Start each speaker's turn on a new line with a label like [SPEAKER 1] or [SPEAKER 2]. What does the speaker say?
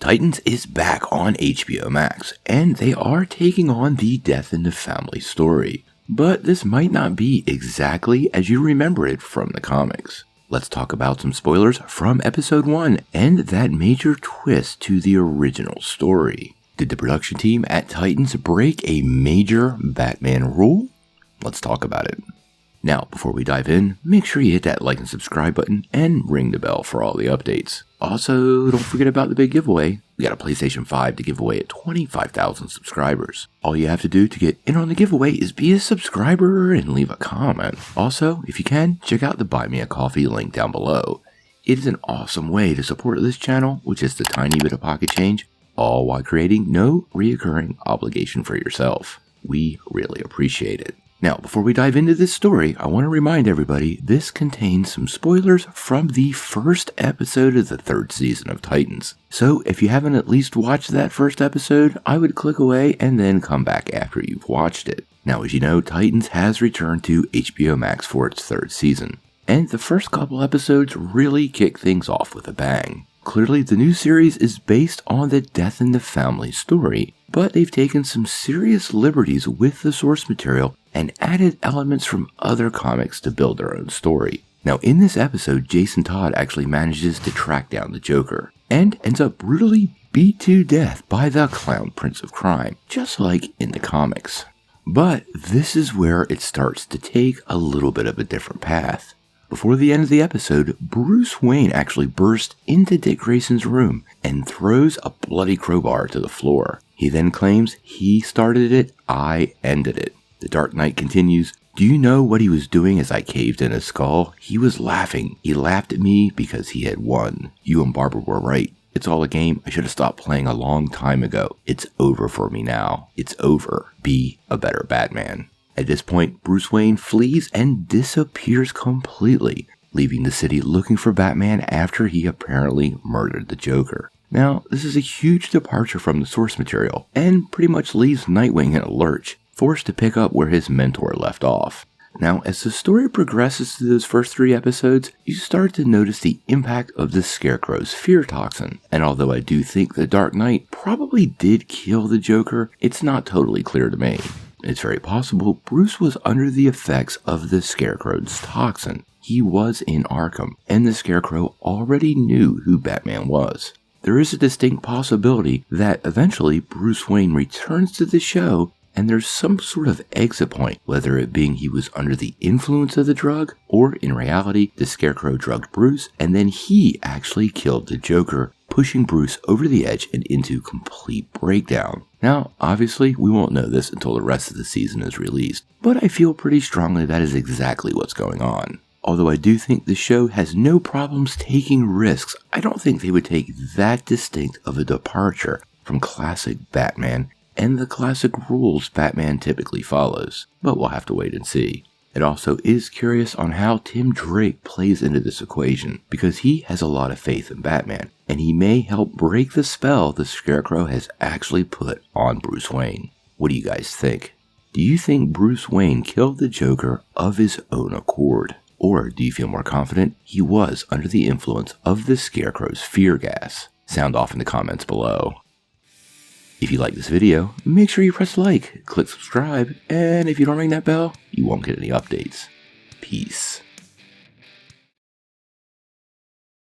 [SPEAKER 1] Titans is back on HBO Max, and they are taking on the Death in the Family story. But this might not be exactly as you remember it from the comics. Let's talk about some spoilers from episode 1 and that major twist to the original story. Did the production team at Titans break a major Batman rule? Let's talk about it. Now, before we dive in, make sure you hit that like and subscribe button and ring the bell for all the updates. Also, don't forget about the big giveaway. We got a PlayStation 5 to give away at 25,000 subscribers. All you have to do to get in on the giveaway is be a subscriber and leave a comment. Also, if you can, check out the Buy Me a Coffee link down below. It is an awesome way to support this channel with just a tiny bit of pocket change, all while creating no reoccurring obligation for yourself. We really appreciate it. Now, before we dive into this story, I want to remind everybody this contains some spoilers from the first episode of the third season of Titans. So if you haven't at least watched that first episode, I would click away and then come back after you've watched it. Now, as you know, Titans has returned to HBO Max for its third season, and the first couple episodes really kick things off with a bang. Clearly, the new series is based on the Death in the Family story, but they've taken some serious liberties with the source material and added elements from other comics to build their own story. Now, in this episode, Jason Todd actually manages to track down the Joker, and ends up brutally beat to death by the Clown Prince of Crime, just like in the comics. But this is where it starts to take a little bit of a different path. Before the end of the episode, Bruce Wayne actually bursts into Dick Grayson's room and throws a bloody crowbar to the floor. He then claims he started it, I ended it. The Dark Knight continues, "Do you know what he was doing as I caved in his skull? He was laughing. He laughed at me because he had won. You and Barbara were right. It's all a game. I should have stopped playing a long time ago. It's over for me now. It's over. Be a better Batman." At this point, Bruce Wayne flees and disappears completely, leaving the city looking for Batman after he apparently murdered the Joker. Now, this is a huge departure from the source material, and pretty much leaves Nightwing in a lurch, forced to pick up where his mentor left off. Now, as the story progresses through those first 3 episodes, you start to notice the impact of the Scarecrow's fear toxin, and although I do think the Dark Knight probably did kill the Joker, it's not totally clear to me. It's very possible Bruce was under the effects of the Scarecrow's toxin. He was in Arkham, and the Scarecrow already knew who Batman was. There is a distinct possibility that eventually Bruce Wayne returns to the show and there's some sort of exit point, whether it being he was under the influence of the drug, or in reality, the Scarecrow drugged Bruce, and then he actually killed the Joker, pushing Bruce over the edge and into complete breakdown. Now, obviously, we won't know this until the rest of the season is released, but I feel pretty strongly that is exactly what's going on. Although I do think the show has no problems taking risks, I don't think they would take that distinct of a departure from classic Batman and the classic rules Batman typically follows, but we'll have to wait and see. It also is curious on how Tim Drake plays into this equation, because he has a lot of faith in Batman, and he may help break the spell the Scarecrow has actually put on Bruce Wayne. What do you guys think? Do you think Bruce Wayne killed the Joker of his own accord? Or do you feel more confident he was under the influence of the Scarecrow's fear gas? Sound off in the comments below. If you like this video, make sure you press like, click subscribe, and if you don't ring that bell, you won't get any updates. Peace.